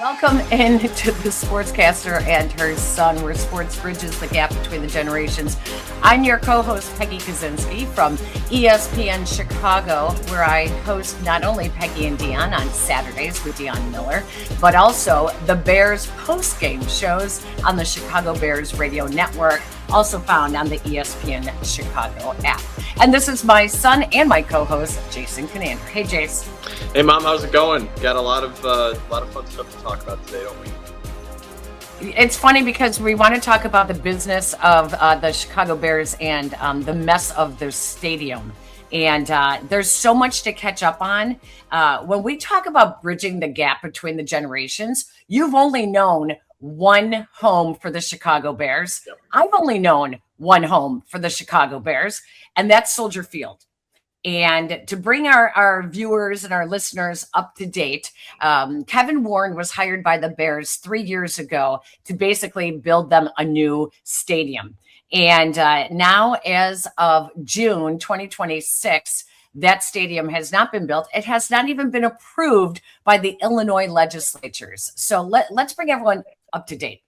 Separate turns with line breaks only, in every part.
Welcome into the Sportscaster and her son, where sports bridges the gap between the generations. I'm your co-host, Peggy Kaczynski from ESPN Chicago, where I host not only Peggy and Dionne on Saturdays with Dionne Miller, but also the Bears PostGame shows on the Chicago Bears radio network, also found on the ESPN Chicago app. And this is my son and my co-host, Jason Kinander. Hey, Jace.
Hey, Mom, how's it going? Got a lot of fun stuff to talk about today, don't we?
It's funny because we want to talk about the business of the Chicago Bears and the mess of their stadium. And there's so much to catch up on. When we talk about bridging the gap between the generations, you've only known one home for the Chicago Bears. Yep. I've only known one home for the Chicago Bears, and that's Soldier Field. And to bring our viewers and our listeners up to date, Kevin Warren was hired by the Bears 3 years ago to basically build them a new stadium. And now, as of June 2026, that stadium has not been built. It has not even been approved by the Illinois legislatures. So let's bring everyone up to date.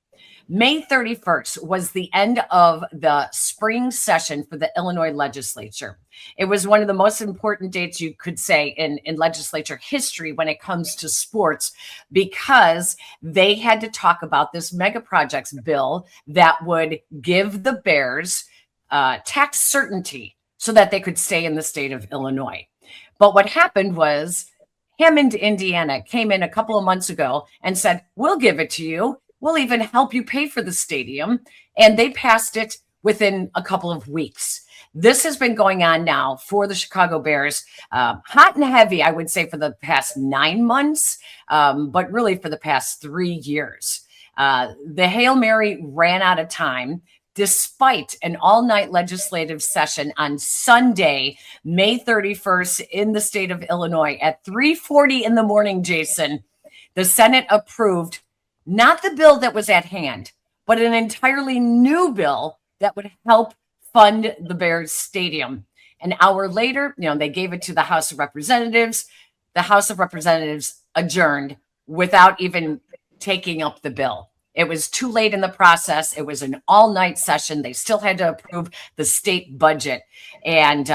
May 31st was the end of the spring session for the Illinois legislature. It was one of the most important dates you could say in legislature history when it comes to sports, because they had to talk about this mega projects bill that would give the Bears tax certainty so that they could stay in the state of Illinois. But what happened was Hammond, Indiana came in a couple of months ago and said, we'll give it to you. We'll even help you pay for the stadium. And they passed it within a couple of weeks. This has been going on now for the Chicago Bears, hot and heavy, I would say, for the past 9 months, but really for the past 3 years. The Hail Mary ran out of time, despite an all-night legislative session on Sunday, May 31st in the state of Illinois at 3:40 in the morning, Jason. The Senate approved not the bill that was at hand, but an entirely new bill that would help fund the Bears stadium. An hour later, they gave it to the House of Representatives. The House of Representatives adjourned without even taking up the bill. It was too late in the process. It was an all-night session. They still had to approve the state budget. And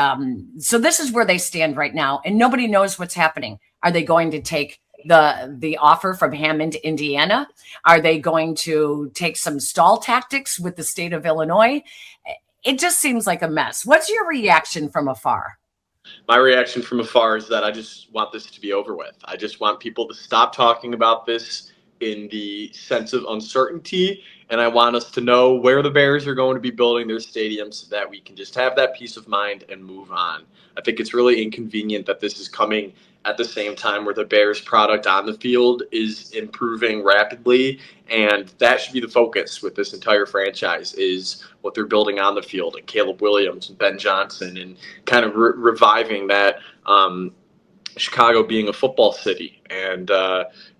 so this is where they stand right now. And nobody knows what's happening. Are they going to take the offer from Hammond, Indiana? Are they going to take some stall tactics with the state of Illinois? It just seems like a mess. What's your reaction from afar?
My reaction from afar is that I just want this to be over with. I just want people to stop talking about this in the sense of uncertainty, and I want us to know where the Bears are going to be building their stadium so that we can just have that peace of mind and move on. I think it's really inconvenient that this is coming at the same time where the Bears product on the field is improving rapidly, and that should be the focus with this entire franchise, is what they're building on the field, and Caleb Williams and Ben Johnson, and kind of reviving that Chicago being a football city. And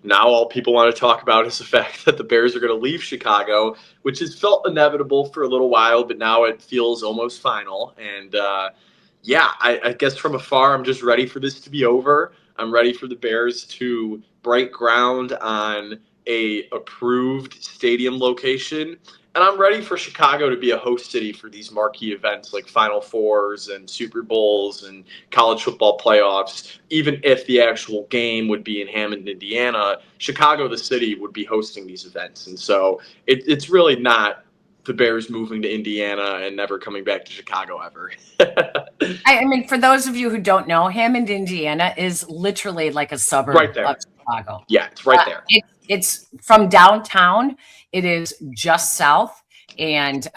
now all people want to talk about is the fact that the Bears are going to leave Chicago, which has felt inevitable for a little while, but now it feels almost final. And I guess from afar, I'm just ready for this to be over. I'm ready for the Bears to break ground on a approved stadium location. And I'm ready for Chicago to be a host city for these marquee events like Final Fours and Super Bowls and college football playoffs. Even if the actual game would be in Hammond, Indiana, Chicago, the city, would be hosting these events. And so it's really not the Bears moving to Indiana and never coming back to Chicago ever.
I mean, for those of you who don't know, Hammond, Indiana is literally like a suburb
right there.
of Chicago.
Yeah, it's right there.
It's from downtown. It is just south. And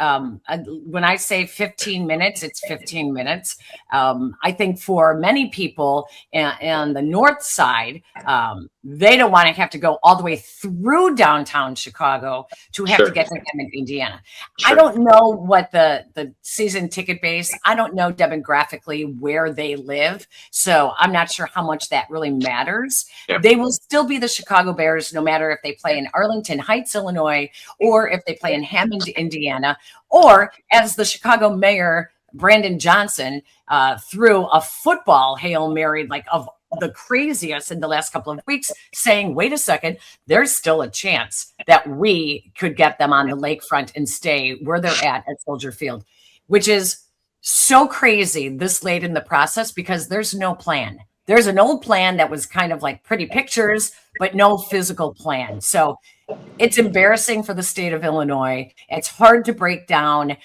when I say 15 minutes, it's 15 minutes. I think for many people on the north side, they don't want to have to go all the way through downtown Chicago to have to get to Hammond, Indiana. Sure. I don't know what the season ticket base, I don't know demographically where they live. So I'm not sure how much that really matters. Yep. They will still be the Chicago Bears, no matter if they play in Arlington Heights, Illinois, or if they play in Hammond, Indiana, or as the Chicago mayor, Brandon Johnson, threw a football Hail Mary, like of the craziest in the last couple of weeks, saying, wait a second, there's still a chance that we could get them on the lakefront and stay where they're at Soldier Field, which is so crazy this late in the process because there's no plan. There's an old plan that was kind of like pretty pictures, but no physical plan. So it's embarrassing for the state of Illinois. It's hard to break down.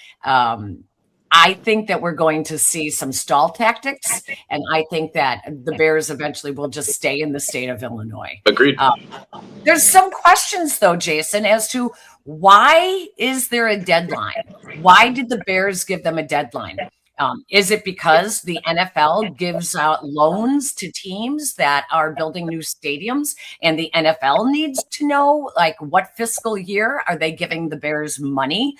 I think that we're going to see some stall tactics, and I think that the Bears eventually will just stay in the state of Illinois.
Agreed.
There's some questions, though, Jason, as to why is there a deadline? Why did the Bears give them a deadline? Is it because the NFL gives out loans to teams that are building new stadiums and the NFL needs to know, like, what fiscal year are they giving the Bears money?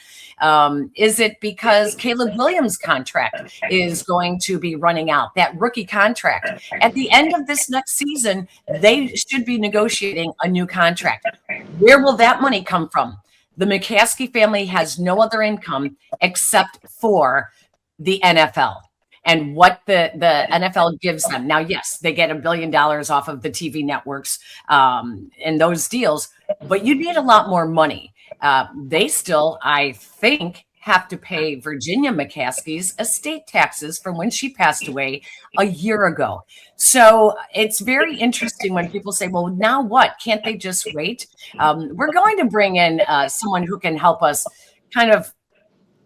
Is it because Caleb Williams' contract is going to be running out, that rookie contract? At the end of this next season, they should be negotiating a new contract. Where will that money come from? The McCaskey family has no other income except for the NFL and what the NFL gives them. Now, yes, they get $1 billion off of the TV networks and those deals, but you need a lot more money. They still, I think, have to pay Virginia McCaskey's estate taxes from when she passed away a year ago. So it's very interesting when people say, well, now what? Can't they just wait? We're going to bring in someone who can help us kind of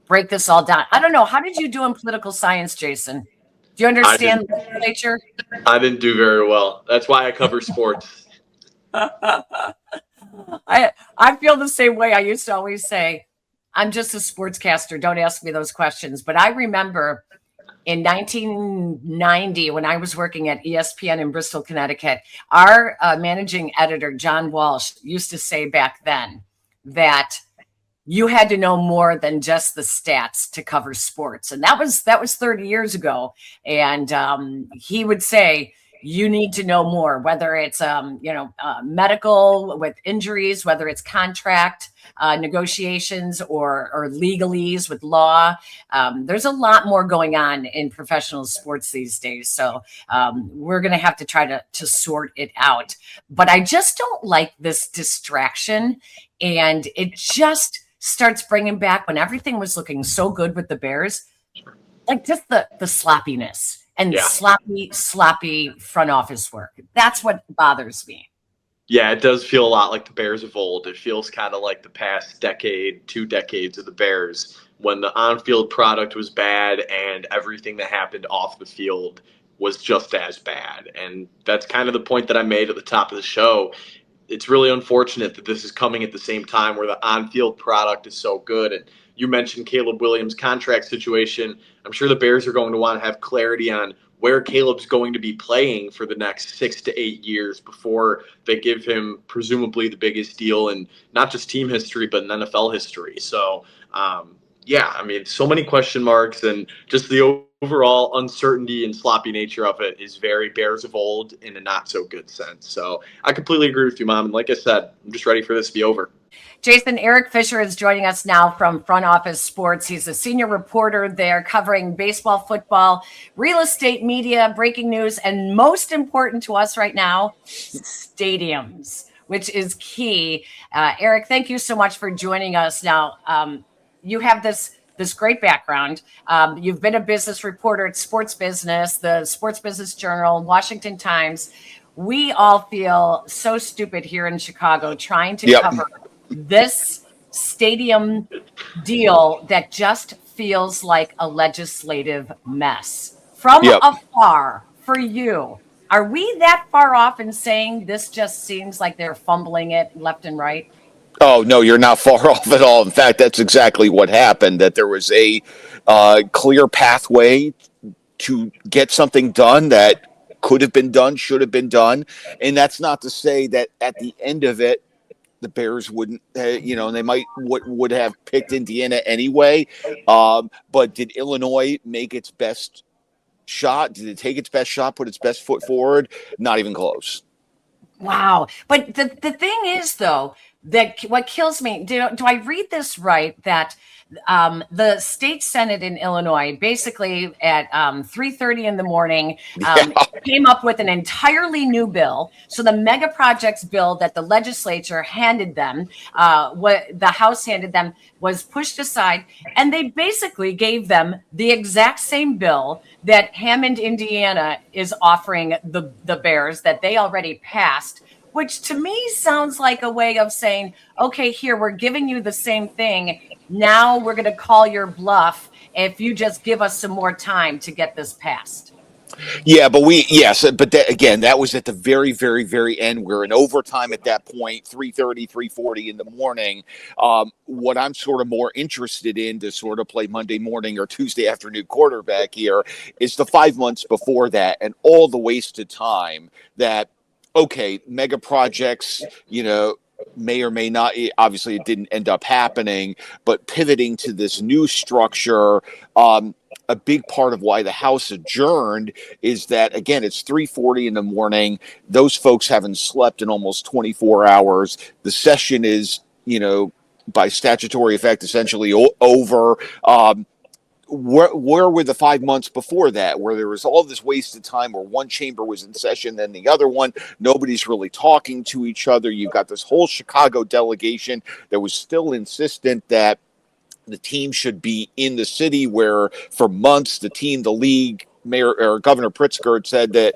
break this all down. I don't know. How did you do in political science, Jason? Do you understand legislature?
I didn't do very well. That's why I cover sports.
I feel the same way. I used to always say, I'm just a sportscaster. Don't ask me those questions. But I remember in 1990, when I was working at ESPN in Bristol, Connecticut, our managing editor, John Walsh, used to say back then that you had to know more than just the stats to cover sports. And that was 30 years ago. And he would say, you need to know more, whether it's, medical with injuries, whether it's contract negotiations or legalese with law. There's a lot more going on in professional sports these days. So we're going to have to try to sort it out. But I just don't like this distraction. And it just starts bringing back when everything was looking so good with the Bears, like just the sloppiness and sloppy front office work. That's what bothers me.
Yeah, it does feel a lot like the Bears of old. It feels kind of like the past decade, 2 decades of the Bears, when the on-field product was bad and everything that happened off the field was just as bad. And that's kind of the point that I made at the top of the show. It's really unfortunate that this is coming at the same time where the on-field product is so good. And you mentioned Caleb Williams' contract situation. I'm sure the Bears are going to want to have clarity on where Caleb's going to be playing for the next 6 to 8 years before they give him presumably the biggest deal in not just team history, but in NFL history. So, so many question marks, and just the overall uncertainty and sloppy nature of it is very Bears of old in a not so good sense. So I completely agree with you, Mom. And like I said, I'm just ready for this to be over.
Jason, Eric Fisher is joining us now from Front Office Sports. He's a senior reporter there covering baseball, football, real estate, media, breaking news, and most important to us right now, stadiums, which is key. Eric, thank you so much for joining us. Now, you have this great background. You've been a business reporter at Sports Business, the Sports Business Journal, Washington Times. We all feel so stupid here in Chicago trying to cover this stadium deal that just feels like a legislative mess. From afar, for you, are we that far off in saying this just seems like they're fumbling it left and right?
Oh, no, you're not far off at all. In fact, that's exactly what happened, that there was a clear pathway to get something done that could have been done, should have been done. And that's not to say that at the end of it, the Bears wouldn't, they might would have picked Indiana anyway. But did Illinois make its best shot? Did it take its best shot, put its best foot forward? Not even close.
Wow. But the thing is, though, that what kills me, do I read this right, that the state senate in Illinois basically at 3:30 in the morning
Yeah.
came up with an entirely new bill. So the mega projects bill that the legislature handed them, what the House handed them, was pushed aside, and they basically gave them the exact same bill that Hammond, Indiana is offering the Bears, that they already passed, which to me sounds like a way of saying, okay, here, we're giving you the same thing. Now we're going to call your bluff if you just give us some more time to get this passed.
Yeah, but again, that was at the very, very, very end. We're in overtime at that point, 3:30, 3:40 in the morning. What I'm sort of more interested in, to sort of play Monday morning or Tuesday afternoon quarterback here, is the 5 months before that and all the wasted time that, okay, mega projects, may or may not, obviously it didn't end up happening, but pivoting to this new structure, a big part of why the House adjourned is that, again, it's 3:40 in the morning. Those folks haven't slept in almost 24 hours. The session is, by statutory effect, essentially over. Where were the 5 months before that, where there was all this wasted time, where one chamber was in session, then the other one, nobody's really talking to each other. You've got this whole Chicago delegation that was still insistent that the team should be in the city, where for months the league, Mayor or Governor Pritzker said that,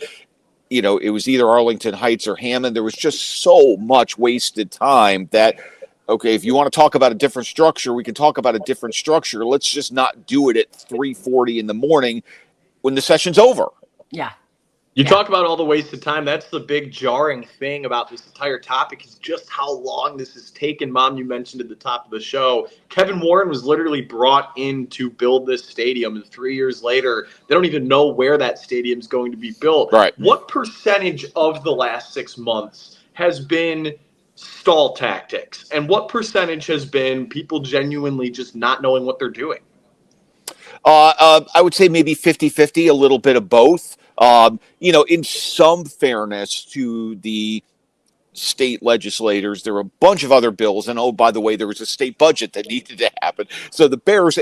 it was either Arlington Heights or Hammond. There was just so much wasted time that, okay, if you want to talk about a different structure, we can talk about a different structure. Let's just not do it at 3:40 in the morning when the session's over.
Yeah.
You talk about all the wasted time. That's the big jarring thing about this entire topic, is just how long this has taken. Mom, you mentioned at the top of the show, Kevin Warren was literally brought in to build this stadium, and 3 years later, they don't even know where that stadium is going to be built.
Right.
What percentage of the last 6 months has been stall tactics, and what percentage has been people genuinely just not knowing what they're doing?
I would say maybe 50-50, a little bit of both. In some fairness to the state legislators, there were a bunch of other bills, and by the way, there was a state budget that needed to happen. So the Bears,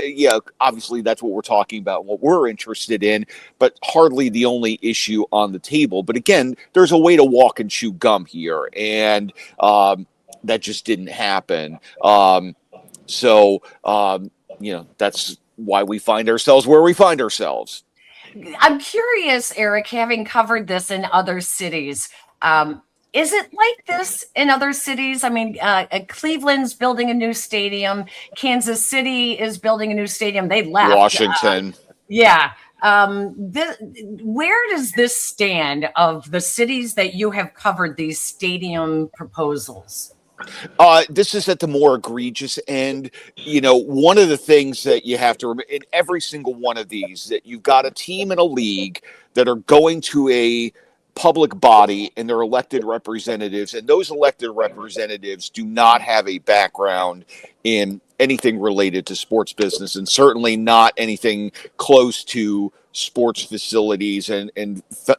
obviously that's what we're talking about, what we're interested in, but hardly the only issue on the table. But again, there's a way to walk and chew gum here, and that just didn't happen. That's why we find ourselves where we find ourselves.
I'm curious, Eric, having covered this in other cities, is it like this in other cities? I mean, Cleveland's building a new stadium. Kansas City is building a new stadium. They left.
Washington.
Where does this stand of the cities that you have covered, these stadium proposals?
This is at the more egregious end. One of the things that you have to remember in every single one of these, that you've got a team and a league that are going to a public body and they're elected representatives, and those elected representatives do not have a background in anything related to sports business, and certainly not anything close to sports facilities and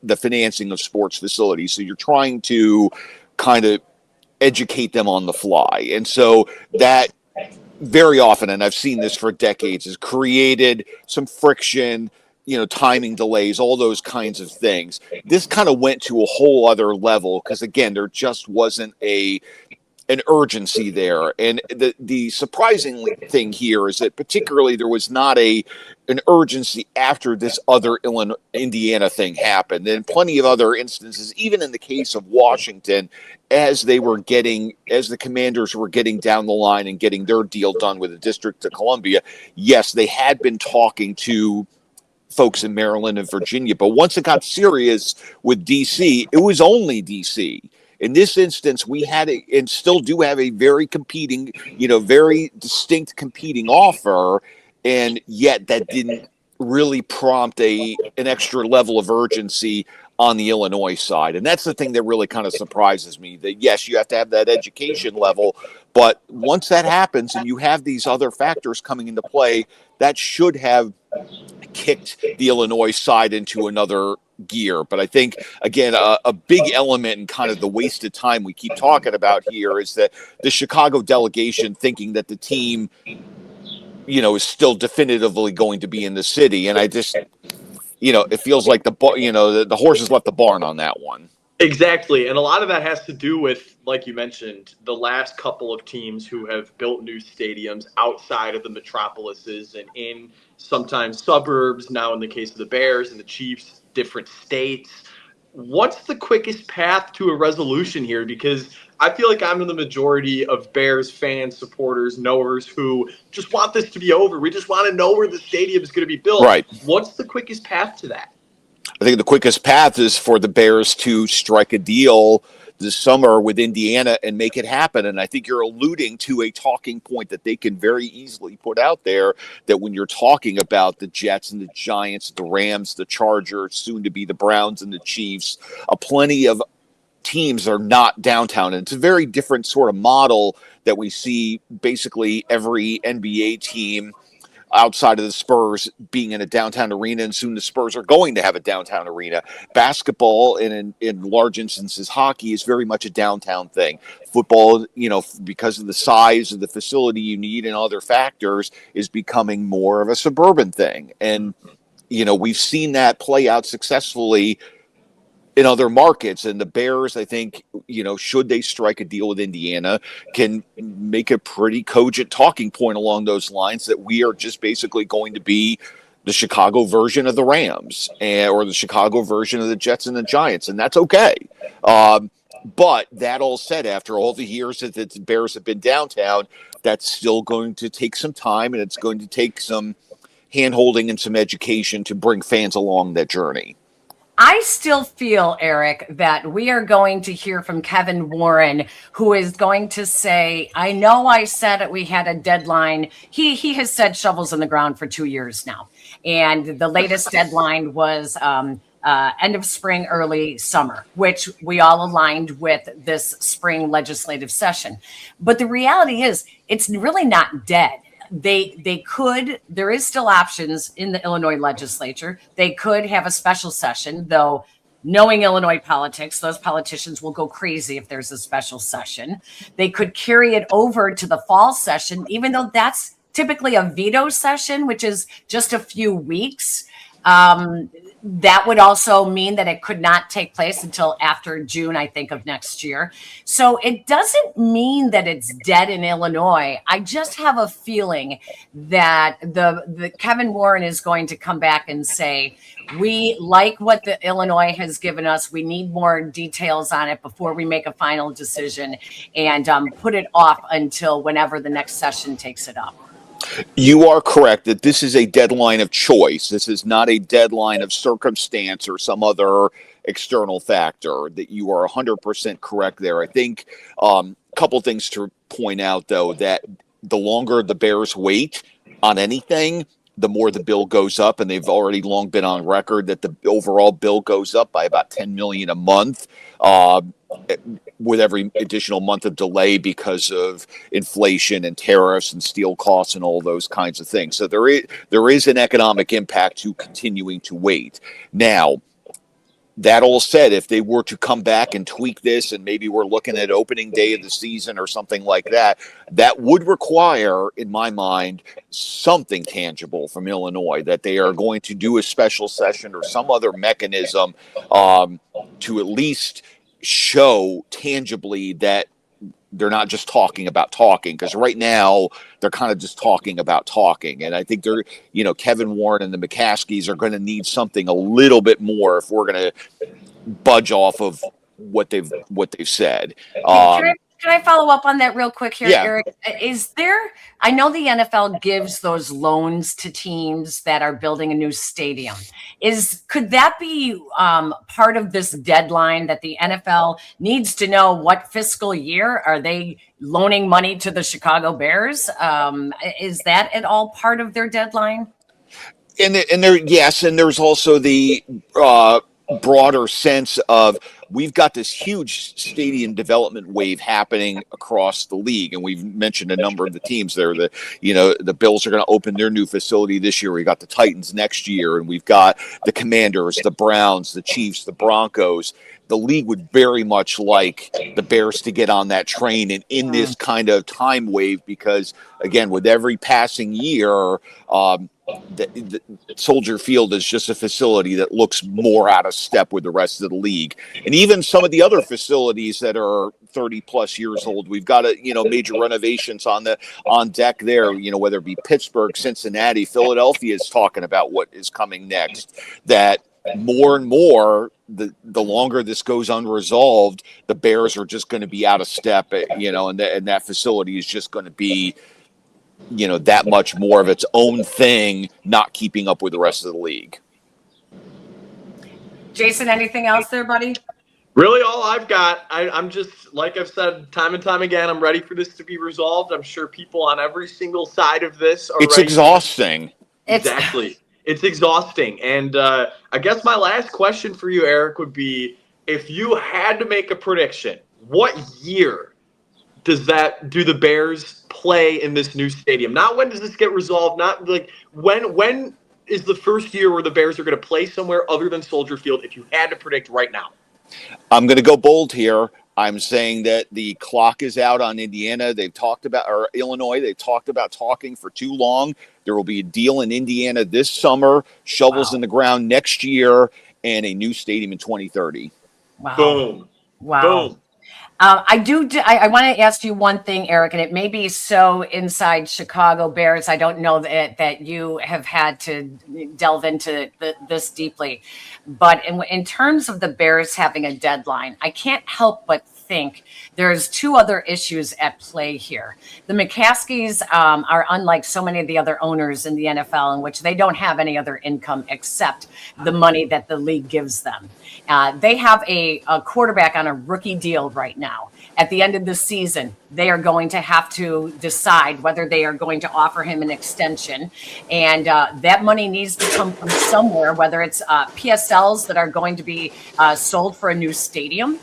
the financing of sports facilities. So you're trying to kind of educate them on the fly. And so that very often, and I've seen this for decades, has created some friction, timing delays, all those kinds of things. This kind of went to a whole other level because, again, there just wasn't an urgency there. And the surprising thing here is that particularly there was not an urgency after this other Indiana thing happened. And plenty of other instances, even in the case of Washington, as the Commanders were getting down the line and getting their deal done with the District of Columbia, yes, they had been talking to folks in Maryland and Virginia, but once it got serious with DC, it was only DC. In this instance, we had and still do have a very competing, very distinct competing offer, and yet that didn't really prompt an extra level of urgency on the Illinois side. And that's the thing that really kind of surprises me, that yes, you have to have that education level, but once that happens and you have these other factors coming into play, that should have kicked the Illinois side into another gear. But I think, again, a big element in kind of the wasted time we keep talking about here is that the Chicago delegation thinking that the team, is still definitively going to be in the city. And I just, it feels like the horse has left the barn on that one.
Exactly. And a lot of that has to do with, like you mentioned, the last couple of teams who have built new stadiums outside of the metropolises and in sometimes suburbs, now in the case of the Bears and the Chiefs, different states. What's the quickest path to a resolution here? Because I feel like I'm in the majority of Bears fans, supporters, knowers who just want this to be over. We just want to know where the stadium is going to be built.
Right.
What's the quickest path to that?
I think the quickest path is for the Bears to strike a deal this summer with Indiana and make it happen. And I think you're alluding to a talking point that they can very easily put out there, that when you're talking about the Jets and the Giants, the Rams, the Chargers, soon to be the Browns and the Chiefs, plenty of teams are not downtown. And it's a very different sort of model that we see basically every NBA team outside of the Spurs being in a downtown arena, and soon the Spurs are going to have a downtown arena. Basketball, and in large instances hockey, is very much a downtown thing. Football, because of the size of the facility you need and other factors, is becoming more of a suburban thing. And, we've seen that play out successfully in other markets. And the Bears, I think, should they strike a deal with Indiana, can make a pretty cogent talking point along those lines that we are just basically going to be the Chicago version of the Rams or the Chicago version of the Jets and the Giants. And that's okay. But that all said, after all the years that the Bears have been downtown, that's still going to take some time, and it's going to take some hand-holding and some education to bring fans along that journey.
I still feel, Eric, that we are going to hear from Kevin Warren, who is going to say, I know I said we had a deadline. He has said shovels in the ground for 2 years now. And the latest deadline was end of spring, early summer, which we all aligned with this spring legislative session. But the reality is, it's really not dead. There is still options in the Illinois legislature. They could have a special session, though knowing Illinois politics, those politicians will go crazy if there's a special session. They could carry it over to the fall session, even though that's typically a veto session, which is just a few weeks. That would also mean that it could not take place until after June, I think, of next year. So it doesn't mean that it's dead in Illinois. I just have a feeling that the Kevin Warren is going to come back and say, we like what the Illinois has given us. We need more details on it before we make a final decision, and put it off until whenever the next session takes it up.
You are correct that this is a deadline of choice. This is not a deadline of circumstance or some other external factor. That you are 100% correct there. I think a couple things to point out, though, that the longer the Bears wait on anything, the more the bill goes up, and they've already long been on record that the overall bill goes up by about $10 million a month. With every additional month of delay because of inflation and tariffs and steel costs and all those kinds of things. So there is an economic impact to continuing to wait. Now, that all said, if they were to come back and tweak this, and maybe we're looking at opening day of the season or something like that, that would require, in my mind, something tangible from Illinois, that they are going to do a special session or some other mechanism to at least show tangibly that they're not just talking about talking, because right now they're kind of just talking about talking. And I think Kevin Warren and the McCaskies are going to need something a little bit more if we're going to budge off of what they've said.
Can I follow up on that real quick here,
Yeah.
Eric? I know the NFL gives those loans to teams that are building a new stadium. Could that be part of this deadline, that the NFL needs to know what fiscal year are they loaning money to the Chicago Bears? Is that at all part of their deadline?
And there's also the broader sense of, we've got this huge stadium development wave happening across the league. And we've mentioned a number of the teams there. The Bills are going to open their new facility this year. We got the Titans next year, and we've got the Commanders, the Browns, the Chiefs, the Broncos. The league would very much like the Bears to get on that train and in this kind of time wave, because again, with every passing year, the Soldier Field is just a facility that looks more out of step with the rest of the league. And even some of the other facilities that are 30 plus years old, we've got major renovations on deck there, whether it be Pittsburgh, Cincinnati, Philadelphia is talking about what is coming next. That more and more, the longer this goes unresolved, the Bears are just going to be out of step, and that facility is just going to be, that much more of its own thing, not keeping up with the rest of the league.
Jason, anything else there, buddy?
Really, all I've got, I'm just, like I've said time and time again, I'm ready for this to be resolved. I'm sure people on every single side of this are
It's exhausting.
Exactly. It's exhausting. And I guess my last question for you, Eric, would be, if you had to make a prediction, what year do the Bears play in this new stadium? Not when does this get resolved, not like when is the first year where the Bears are going to play somewhere other than Soldier Field, if you had to predict right now?
I'm going to go bold here. I'm saying that the clock is out on Indiana. They've talked about, or Illinois, they've talked about talking for too long. There will be a deal in Indiana this summer, shovels in the ground next year, and a new stadium in 2030.
Wow.
Boom.
Wow.
Boom.
I want to ask you one thing, Eric, and it may be so inside Chicago Bears. I don't know that you have had to delve into this deeply. But in terms of the Bears having a deadline, I can't help but think there's two other issues at play here. The McCaskies are unlike so many of the other owners in the NFL, in which they don't have any other income except the money that the league gives them. They have a quarterback on a rookie deal right now. At the end of the season, they are going to have to decide whether they are going to offer him an extension. And that money needs to come from somewhere, whether it's PSLs that are going to be sold for a new stadium,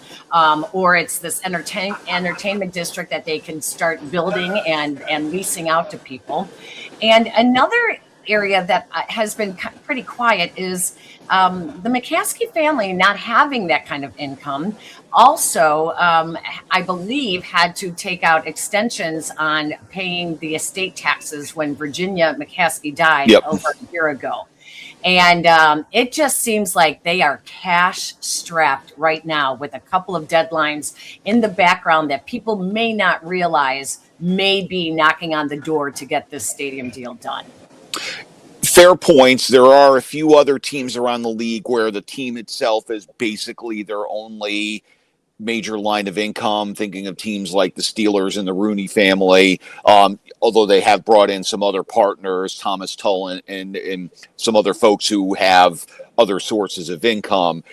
or it's this entertainment district that they can start building and leasing out to people. And another area that has been pretty quiet is the McCaskey family not having that kind of income. Also, I believe, had to take out extensions on paying the estate taxes when Virginia McCaskey died over a year ago. And it just seems like they are cash strapped right now, with a couple of deadlines in the background that people may not realize may be knocking on the door to get this stadium deal done.
Fair points. There are a few other teams around the league where the team itself is basically their only major line of income, thinking of teams like the Steelers and the Rooney family, although they have brought in some other partners, Thomas Tull and some other folks who have other sources of income.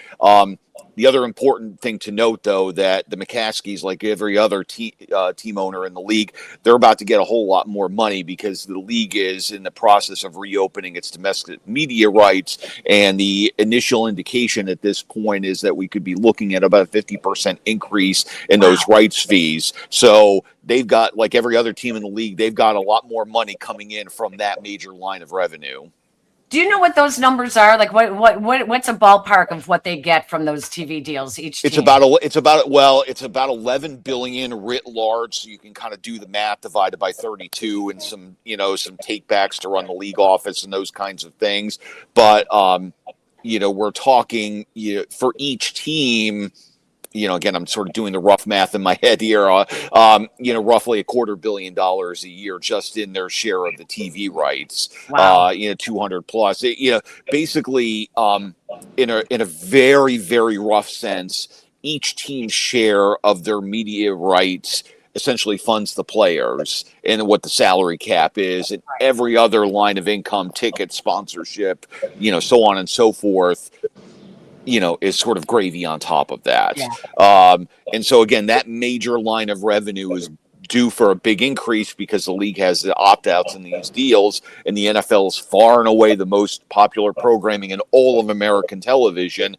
The other important thing to note, though, that the McCaskies, like every other team owner in the league, they're about to get a whole lot more money, because the league is in the process of reopening its domestic media rights. And the initial indication at this point is that we could be looking at about a 50% increase in those rights fees. So they've got, like every other team in the league, they've got a lot more money coming in from that major line of revenue.
Do you know what those numbers are? Like what's a ballpark of what they get from those TV deals each team?
It's about 11 billion writ large. So you can kind of do the math, divided by 32, and some takebacks to run the league office and those kinds of things. But we're talking for each team. Again, I'm sort of doing the rough math in my head here, roughly $250 million a year just in their share of the TV rights. Wow. 200 plus, basically, in a very, very rough sense, each team's share of their media rights essentially funds the players and what the salary cap is, and every other line of income, ticket, sponsorship, so on and so forth, is sort of gravy on top of that. Yeah. And so, again, that major line of revenue is due for a big increase because the league has the opt-outs in these deals, and the NFL is far and away the most popular programming in all of American television.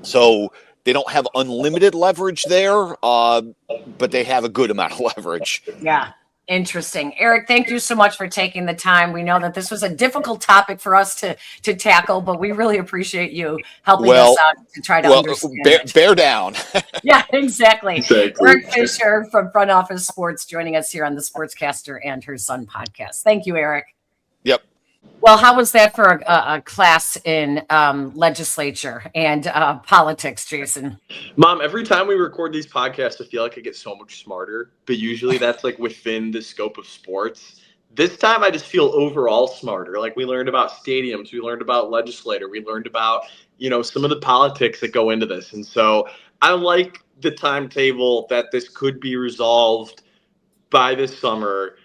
So They don't have unlimited leverage there, but they have a good amount of leverage.
Yeah. Interesting. Eric, thank you so much for taking the time. We know that this was a difficult topic for us to tackle, but we really appreciate you helping us out to try to understand it.
Bear down.
Yeah, exactly.
Exactly.
Eric Fisher from Front Office Sports joining us here on the Sportscaster and Her Son podcast. Thank you, Eric.
Yep.
Well, how was that for a class in legislature and politics, Jason?
Mom, every time we record these podcasts, I feel like I get so much smarter, but usually that's like within the scope of sports. This time I just feel overall smarter. Like we learned about stadiums, we learned about legislator, we learned about, some of the politics that go into this. And so I like the timetable that this could be resolved by this summer.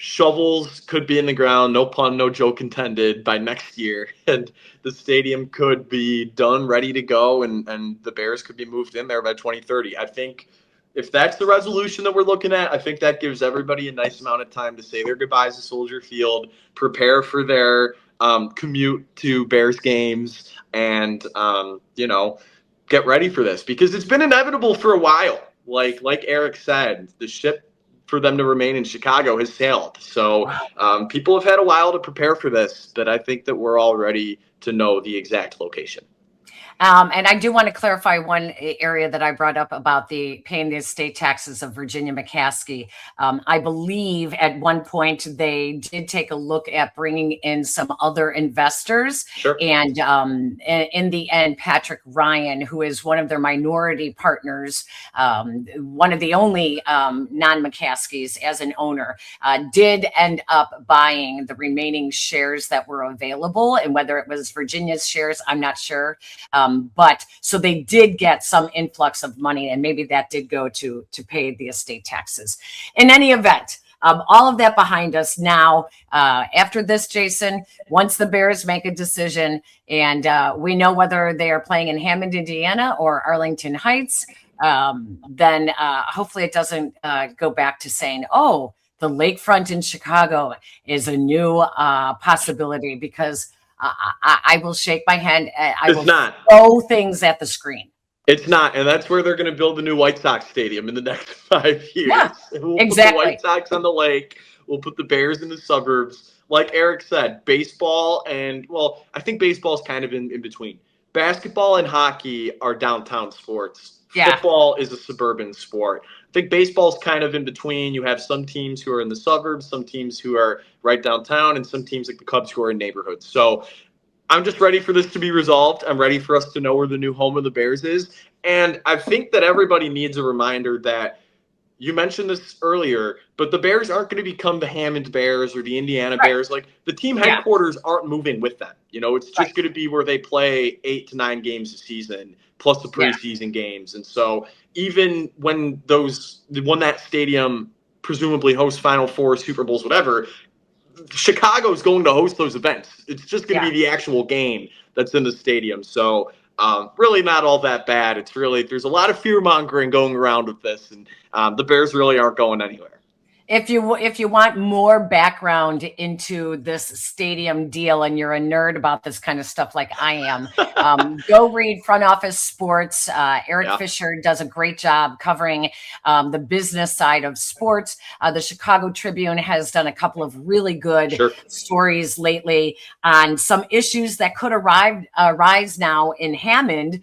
Shovels could be in the ground, no pun, no joke intended, by next year. And the stadium could be done, ready to go, and the Bears could be moved in there by 2030. I think if that's the resolution that we're looking at, I think that gives everybody a nice amount of time to say their goodbyes to Soldier Field, prepare for their commute to Bears games, and, get ready for this. Because it's been inevitable for a while. Like Eric said, the ship for them to remain in Chicago has sailed. So people have had a while to prepare for this, but I think that we're all ready to know the exact location.
And I do want to clarify one area that I brought up about the paying the estate taxes of Virginia McCaskey. I believe at one point they did take a look at bringing in some other investors.
Sure.
And in the end, Patrick Ryan, who is one of their minority partners, one of the only non-McCaskies as an owner, did end up buying the remaining shares that were available. And whether it was Virginia's shares, I'm not sure. But so they did get some influx of money, and maybe that did go to pay the estate taxes. In any event, all of that behind us now. After this, Jason, once the Bears make a decision, and we know whether they are playing in Hammond, Indiana, or Arlington Heights, then hopefully it doesn't go back to saying, oh, the lakefront in Chicago is a new possibility, because I will shake my hand. I will throw things at the screen.
It's not, and that's where they're going to build the new White Sox stadium in the next 5 years.
Yeah,
we'll
exactly.
Put the White Sox on the lake. We'll put the Bears in the suburbs. Like Eric said, baseball and, well, I think baseball is kind of in between. Basketball and hockey are downtown sports.
Yeah.
Football is a suburban sport. I think baseball's kind of in between. You have some teams who are in the suburbs, some teams who are right downtown, and some teams like the Cubs who are in neighborhoods. So I'm just ready for this to be resolved. I'm ready for us to know where the new home of the Bears is. And I think that everybody needs a reminder that you mentioned this earlier, but the Bears aren't going to become the Hammond Bears or the Indiana Bears. Like, the team headquarters aren't moving with them. It's just going to be where they play 8 to 9 games a season, plus the preseason games. And so even when that stadium presumably hosts Final Four, Super Bowls, whatever, Chicago's going to host those events. It's just going to be the actual game that's in the stadium. So really not all that bad. It's really, there's a lot of fear mongering going around with this, and the Bears really aren't going anywhere.
If you want more background into this stadium deal, and you're a nerd about this kind of stuff like I am, go read Front Office Sports. Eric Fisher does a great job covering the business side of sports. The Chicago Tribune has done a couple of really good stories lately on some issues that could arise now in Hammond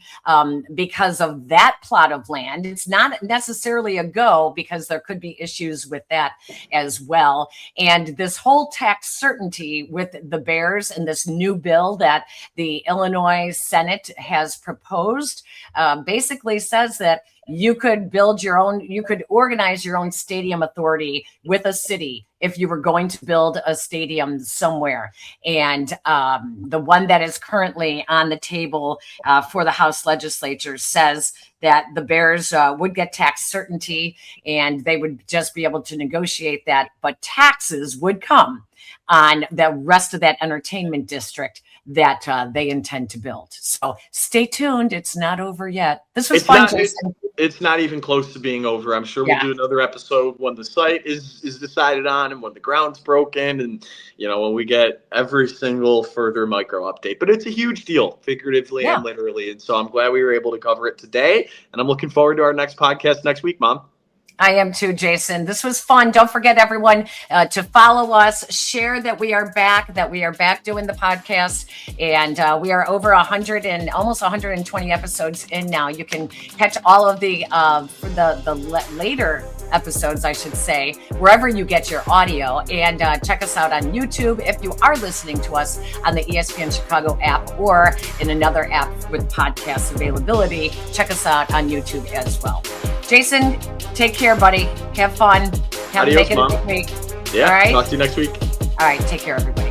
because of that plot of land. It's not necessarily a go, because there could be issues with that as well. And this whole tax certainty with the Bears and this new bill that the Illinois Senate has proposed basically says that you could organize your own stadium authority with a city if you were going to build a stadium somewhere. And the one that is currently on the table for the House legislature says that the Bears would get tax certainty, and they would just be able to negotiate that, but taxes would come on the rest of that entertainment district that they intend to build. So stay tuned. It's not over yet. This was fun, Jason.
It's not even close to being over. I'm sure we'll do another episode when the site is decided on and when the ground's broken and, when we get every single further micro update. But it's a huge deal, figuratively and literally. And so I'm glad we were able to cover it today. And I'm looking forward to our next podcast next week, Mom.
I am too, Jason. This was fun. Don't forget, everyone, to follow us, share that we are back doing the podcast. And we are over 100 and almost 120 episodes in now. You can catch all of the later episodes, I should say, wherever you get your audio. And check us out on YouTube if you are listening to us on the ESPN Chicago app or in another app with podcast availability. Check us out on YouTube as well. Jason, take care, buddy. Have fun.
Adios, Mom.
Week.
Yeah,
all right?
Talk to you next week.
All right, take care, everybody.